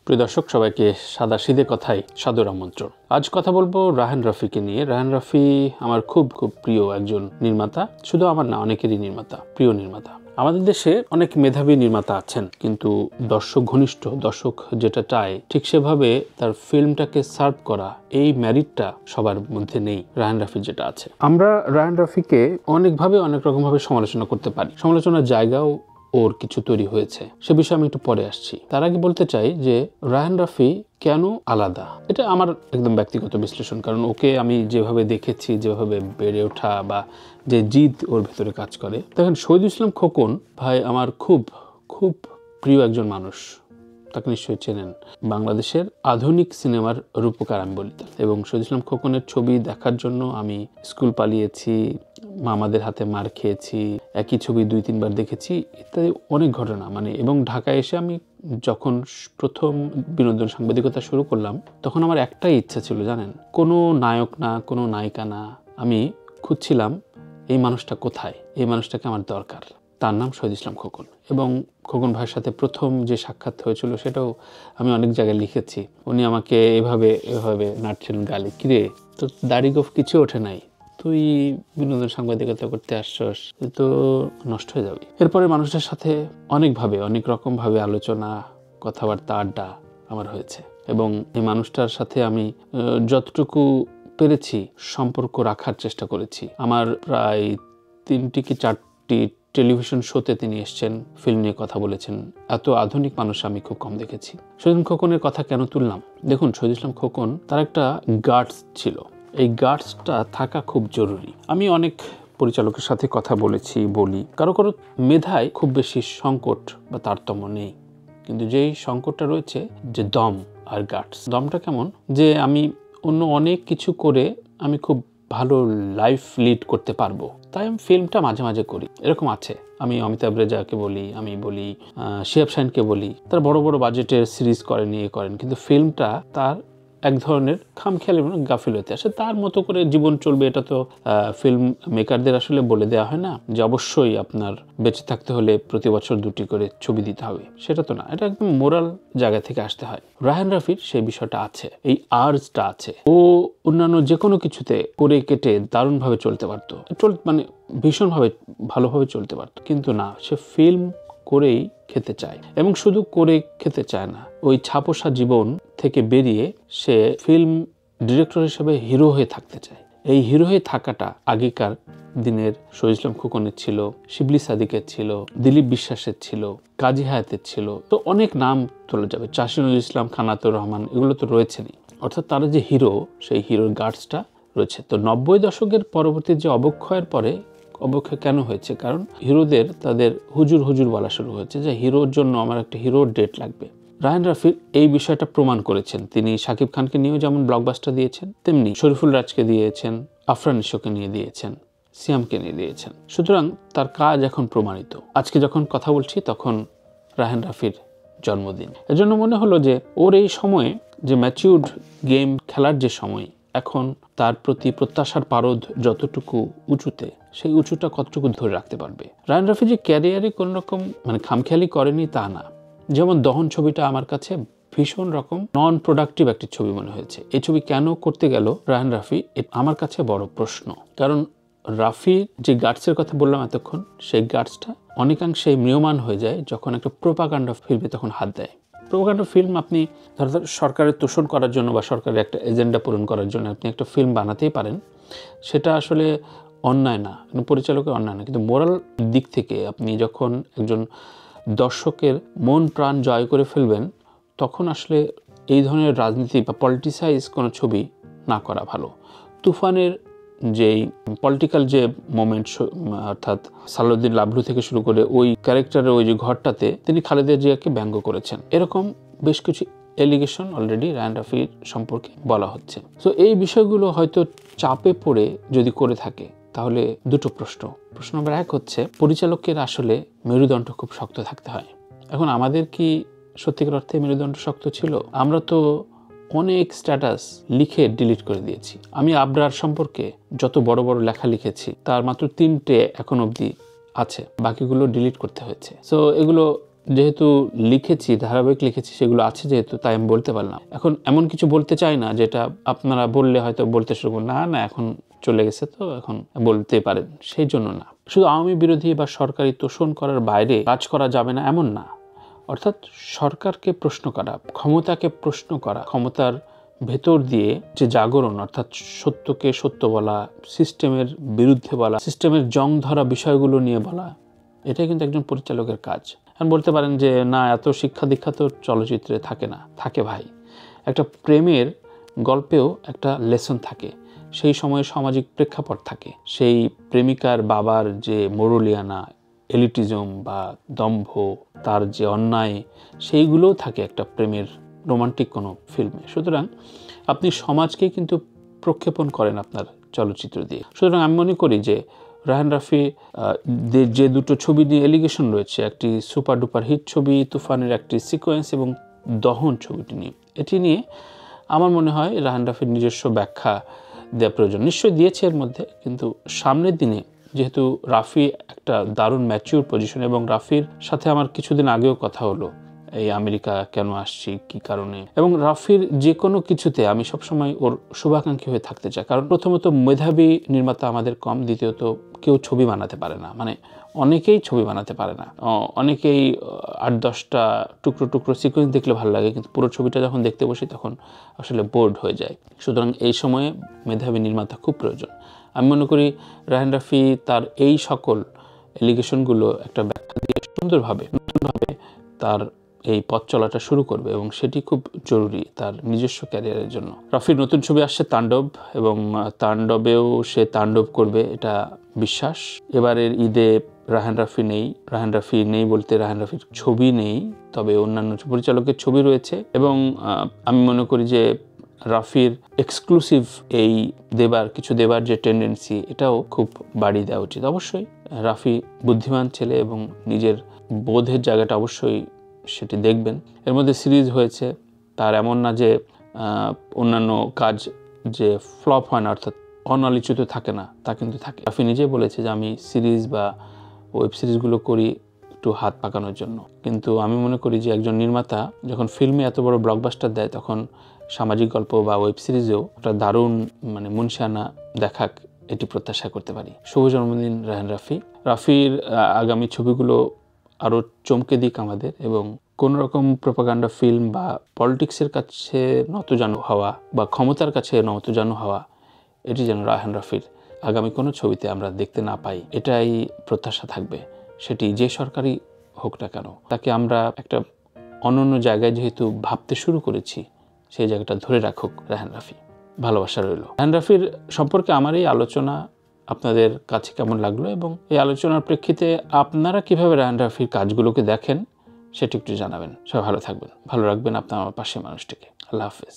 প্রিয় দর্শক সবাইকে সাদাসিধে কথায় সাদর আমন্ত্রণ। আজ কথা বলবো রায়হান রাফিকে নিয়ে। রায়হান রাফি আমার খুব প্রিয় একজন নির্মাতা, শুধু আমার না, অনেকেরই নির্মাতা, প্রিয় নির্মাতা। আমাদের দেশে অনেক মেধাবী নির্মাতা আছেন, কিন্তু দর্শক ঘনিষ্ঠ, দর্শক যেটা চায় ঠিক সেভাবে তার ফিল্মটাকে সার্ভ করা, এই ম্যারিটটা সবার মধ্যে নেই। রায়হান রাফির যেটা আছে, আমরা রায়হান রাফিকে অনেকভাবে অনেক রকমভাবে সমালোচনা করতে পারি। সমালোচনার জায়গাও ওর কিছু তৈরি হয়েছে, সে বিষয়ে আমি একটু পরে আসছি। তার আগে বলতে চাই যে রায়হান রাফি কেন আলাদা, এটা আমার একদম ব্যক্তিগত বিশ্লেষণ। কারণ ওকে আমি যেভাবে দেখেছি, যেভাবে বেড়ে ওঠা বা যে জিদ ওর ভেতরে কাজ করে, দেখেন শহীদুল ইসলাম খোকন ভাই আমার খুব প্রিয় একজন মানুষ, তাকে নিশ্চয়ই চেনেন। বাংলাদেশের আধুনিক সিনেমার রূপকার আমি বলি। এবং শহীদুল ইসলাম খোকনের ছবি দেখার জন্য আমি স্কুল পালিয়েছি, মামাদের হাতে মার খেয়েছি, একই ছবি 2-3 বার দেখেছি, ইত্যাদি অনেক ঘটনা। এবং ঢাকায় এসে আমি যখন প্রথম বিনোদন সাংবাদিকতা শুরু করলাম, তখন আমার একটাই ইচ্ছা ছিল, জানেন, কোনো নায়ক না, কোনো নায়িকা না, আমি খুঁজছিলাম এই মানুষটা কোথায়, এই মানুষটাকে আমার দরকার। তার নাম শহীদুল ইসলাম খোকন। এবং খোকন ভাইয়ের সাথে প্রথম যে সাক্ষাৎ হয়েছিল সেটাও আমি অনেক জায়গায় লিখেছি। উনি আমাকে এভাবে নাড়ছিলেন গালে, কিরে তোর দাড়ি গোফ কিছু ওঠে নাই, তুই বিনোদন সাংবাদিকতা করতে আসছস, তো নষ্ট হয়ে যাবে। এরপরে মানুষের সাথে অনেকভাবে, অনেক রকমভাবে আলোচনা, কথাবার্তা, আড্ডা আমার হয়েছে। এবং এই মানুষটার সাথে আমি যতটুকু পেরেছি সম্পর্ক রাখার চেষ্টা করেছি। আমার প্রায় 3টি কি 4টি টেলিভিশন শোতে তিনি এসছেন, ফিল্ম নিয়ে কথা বলেছেন। এত আধুনিক মানুষ আমি খুব কম দেখেছি। শহীদুল খোকনের কথা কেন তুললাম? দেখুন, শহীদুল ইসলাম খোকন তার একটা গাটস ছিল, এই গাটসটা থাকা খুব জরুরি। আমি অনেক পরিচালকের সাথে কথা বলি, কারো মেধায় খুব বেশি সংকট বা তারতম্য নেই, কিন্তু যেই সংকটটা রয়েছে যে দম আর গাটস। দমটা কেমন, যে আমি অন্য অনেক কিছু করে আমি খুব ভালো লাইফ লিড করতে পারবো, তাই আমি ফিল্মটা মাঝে মাঝে করি, এরকম আছে। আমি অমিতাভ রেজাকে বলি, আমি বলি শিহাব শাহিনকে বলি, তারা বড় বাজেটের সিরিজ করেন, কিন্তু ফিল্মটা তার এক ধরনের খামখেয়ালি গাফিলতি আসে। তার মতো করে জীবন চলবে, এটা তো ফিল্ম মেকারদের আসলে বলে দেওয়া হয় না যে অবশ্যই আপনার বেঁচে থাকতে হলে প্রতি বছর 2টি করে ছবি দিতে হবে, সেটা তো না, এটা একদম মোরাল জায়গা থেকে আসতে হয়। রায়হান রাফির সেই বিষয়টা আছে, এই আর্জটা আছে। ও অন্যান্য যে কোনো কিছুতে করে কেটে দারুণভাবে চলতে পারতো, ভীষণভাবে ভালোভাবে চলতে পারতো, কিন্তু না, সে ফিল্ম করেই খেতে চায়। এবং শুধু করে খেতে চায় না, ওই ছাপোষা জীবন থেকে বেরিয়ে সে ফিল্ম ডিরেক্টর হিসেবে হিরো হয়ে থাকতে চায়। এই হিরো হয়ে থাকাটা আগেকার দিনের শহীদুল ইসলাম খোকনের ছিল, শিবলি সাদিকের ছিল, দিলীপ বিশ্বাসের ছিল, কাজী হায়াতের ছিল, তো অনেক নাম তোলা যাবে, চাষিনুল ইসলাম, খানাতুর রহমান, এগুলো তো রয়েছেনই। অর্থাৎ তারা যে হিরো, সেই হিরোর গার্ডসটা রয়েছে। তো 90 দশকের পরবর্তী যে অবক্ষয়ের পরে, অবক্ষয় কেন হয়েছে? কারণ হিরোদের তাদের হুজুর বলা শুরু হয়েছে যে হিরোর জন্য আমার একটা হিরোর ডেট লাগবে। রায়হান রাফি এই বিষয়টা প্রমাণ করেছেন। তিনি শাকিব খানকে নিয়েও যেমন ব্লকবাস্টার দিয়েছেন, তেমনি শরীফুল রাজকে দিয়েছেন, আফরান নিশোকে নিয়ে দিয়েছেন, সিয়ামকে নিয়ে দিয়েছেন। সুতরাং তার কাজ এখন প্রমাণিত। আজকে যখন কথা বলছি তখন রায়হান রাফির জন্মদিন, এজন্য মনে হলো যে ওর এই সময়ে যে ম্যাচিউরড গেম খেলার যে সময়, এখন তার প্রতি প্রত্যাশার পারদ যতটুকু উঁচুতে, সেই উঁচুটা কতটুকু ধরে রাখতে পারবে। রায়হান রাফি যে ক্যারিয়ারে কোন রকম খামখেয়ালি করেনি তা না। যেমন দহন ছবিটা আমার কাছে ভীষণ রকম নন প্রোডাক্টিভ একটি ছবি মনে হয়েছে। এই ছবি কেন করতে গেল রায়হান রাফি, আমার কাছে বড় প্রশ্ন। কারণ রাফি যে গার্ডসের কথা বললাম এতক্ষণ, সেই গার্ডসটা অনেকাংশে ম্রিয়মান হয়ে যায় যখন একটা প্রোপাগান্ডা ফিল্মে তখন হাত দেয়। প্রোপাগান্ডা ফিল্ম আপনি ধর সরকারের তোষণ করার জন্য বা সরকারের একটা এজেন্ডা পূরণ করার জন্য আপনি একটা ফিল্ম বানাতেই পারেন, সেটা আসলে অন্যায় না, পরিচালকের অন্যায় না, কিন্তু মোরাল দিক থেকে আপনি যখন একজন দর্শকের মন প্রাণ জয় করে ফেলবেন, তখন আসলে এই ধরনের রাজনীতি বা পলিটিসাইজ কোনো ছবি না করা ভালো। তুফানের যেই পলিটিক্যাল যে মোমেন্ট, অর্থাৎ সালাউদ্দিন লাবলু থেকে শুরু করে ওই ক্যারেক্টারের ওই যে ঘরটাতে তিনি খালেদা জিয়াকে ব্যঙ্গ করেছেন, এরকম বেশ কিছু এলিগেশন অলরেডি রায়হান রাফির সম্পর্কে বলা হচ্ছে। তো এই বিষয়গুলো হয়তো চাপে পড়ে যদি করে থাকে, তাহলে দুটো প্রশ্ন নম্বর 1 হচ্ছে, পরিচালকের আসলে মেরুদণ্ড খুব শক্ত থাকতে হয়। এখন আমাদের কি সত্যিকার অর্থে মেরুদণ্ড শক্ত ছিল? আমরা তো অনেক স্ট্যাটাস লিখে ডিলিট করে দিয়েছি। আমি আবরার সম্পর্কে যত বড় লেখা লিখেছি, তার মাত্র 3টে এখন অবধি আছে, বাকিগুলো ডিলিট করতে হয়েছে। সো এগুলো যেহেতু লিখেছি, ধারাবাহিক লিখেছি, সেগুলো আছে যেহেতু, তাই আমি বলতে পারলাম। এখন এমন কিছু বলতে চাই না যেটা আপনারা বললে হয়তো বলতে শুরু করুন, না এখন চলে গেছে তো এখন বলতে পারেন, সেই জন্য না। শুধু আওয়ামী বিরোধী বা সরকারি তোষণ করার বাইরে কাজ করা যাবে না এমন না। অর্থাৎ সরকারকে প্রশ্ন করা, ক্ষমতাকে প্রশ্ন করা, ক্ষমতার ভেতর দিয়ে যে জাগরণ, অর্থাৎ সত্যকে সত্য বলা, সিস্টেমের বিরুদ্ধে বলা, সিস্টেমের জং ধরা বিষয়গুলো নিয়ে বলা, এটাই কিন্তু একজন পরিচালকের কাজ। এখন বলতে পারেন যে না, এত শিক্ষা দীক্ষা তো চলচ্চিত্রে থাকে না। থাকে ভাই, একটা প্রেমের গল্পেও একটা লেসন থাকে, সেই সময়ে সামাজিক প্রেক্ষাপট থাকে, সেই প্রেমিকার বাবার যে মোরলিয়ানা, এলিটিজম বা দম্ভ, তার যে অন্যায়, সেইগুলোও থাকে একটা প্রেমের রোমান্টিক কোনো ফিল্মে। সুতরাং আপনি সমাজকেই কিন্তু প্রক্ষেপণ করেন আপনার চলচ্চিত্র দিয়ে। সুতরাং আমি মনে করি যে রায়হান রাফি যে দুটো ছবি নিয়ে এলিগেশন রয়েছে, একটি সুপার ডুপার হিট ছবি তুফানের একটি সিকোয়েন্স এবং দহন ছবিটি নিয়ে, এটি নিয়ে আমার মনে হয় রায়হান রাফির নিজস্ব ব্যাখ্যা দেওয়া প্রয়োজন। নিশ্চয়ই দিয়েছে এর মধ্যে, কিন্তু সামনের দিনে যেহেতু রাফি একটা দারুণ ম্যাচিউর পজিশন, এবং রাফির সাথে আমার কিছুদিন আগেও কথা হলো এই আমেরিকা কেন আসছি, কি কারণে, এবং রাফির যে কোনো কিছুতে আমি সবসময় ওর শুভাকাঙ্ক্ষী হয়ে থাকতে চাই। কারণ প্রথমত মেধাবী নির্মাতা আমাদের কম, দ্বিতীয়ত কেউ ছবি বানাতে পারে না, মানে অনেকেই ছবি বানাতে পারে না। অনেকেই 8-10টা টুকরো টুকরো সিকোয়েন্স দেখলে ভালো লাগে, কিন্তু পুরো ছবিটা যখন দেখতে বসি তখন আসলে বোর্ড হয়ে যায়। সুতরাং এই সময়ে মেধাবী নির্মাতা খুব প্রয়োজন। আমি মনে করি রায়হান রাফি তার এই সকল এলিগেশনগুলো একটা ব্যাখ্যা দিয়ে সুন্দরভাবে নতুনভাবে তার এই পথ চলাটা শুরু করবে, এবং সেটি খুব জরুরি তার নিজস্ব ক্যারিয়ারের জন্য। রাফির নতুন ছবি আসছে তাণ্ডব, এবং তাণ্ডবেও সে তাণ্ডব করবে, এটা বিশ্বাস। এবারের ঈদে রায়হান রাফি নেই বলতে রায়হান রাফির ছবি নেই, তবে অন্যান্য পরিচালকের ছবি রয়েছে, এবং আমি মনে করি যে রাফির এক্সক্লুসিভ এই কিছু দেবার যে টেন্ডেন্সি, এটাও খুব বাড়িয়ে দেওয়া উচিত। অবশ্যই রাফি বুদ্ধিমান ছেলে এবং নিজের বোধের জায়গাটা অবশ্যই সেটি দেখবেন। এর মধ্যে সিরিজ হয়েছে, তার এমন না যে অন্যান্য কাজ যে ফ্লপ হয় না, অর্থাৎ অনালোচিত থাকে না, তা কিন্তু থাকে। রাফি নিজেই বলেছে যে আমি সিরিজ বা ওয়েব সিরিজগুলো করি একটু হাত পাকানোর জন্য, কিন্তু আমি মনে করি যে একজন নির্মাতা যখন ফিল্মে এত বড় ব্লকবাস্টার দেয়, তখন সামাজিক গল্প বা ওয়েব সিরিজেও একটা দারুণ মুনশিয়ানা দেখাক, এটি প্রত্যাশা করতে পারি। শুভ জন্মদিন রায়হান রাফির আগামী ছবিগুলো আরও চমকে দিক আমাদের, এবং কোন রকম প্রোপাগান্ডা ফিল্ম বা পলিটিক্সের কাছে নতজানু হওয়া বা ক্ষমতার কাছে নতজানু হওয়া, এটি যেন রায়হান রাফির আগামী কোনো ছবিতে আমরা দেখতে না পাই, এটাই প্রত্যাশা থাকবে। সেটি যে সরকারি হোক না কেন, তাকে আমরা একটা অনন্য জায়গায় যেহেতু ভাবতে শুরু করেছি, সেই জায়গাটা ধরে রাখুক রায়হান রাফি। ভালোবাসা রইল। রায়হান রাফির সম্পর্কে আমার এই আলোচনা আপনাদের কাছে কেমন লাগলো, এবং এই আলোচনার প্রেক্ষিতে আপনারা কিভাবে রায়হান রাফির কাজগুলোকে দেখেন, সেটি একটু জানাবেন। সবাই ভালো থাকবেন, ভালো রাখবেন আপনার আমার পাশের মানুষটিকে। আল্লাহ হাফেজ।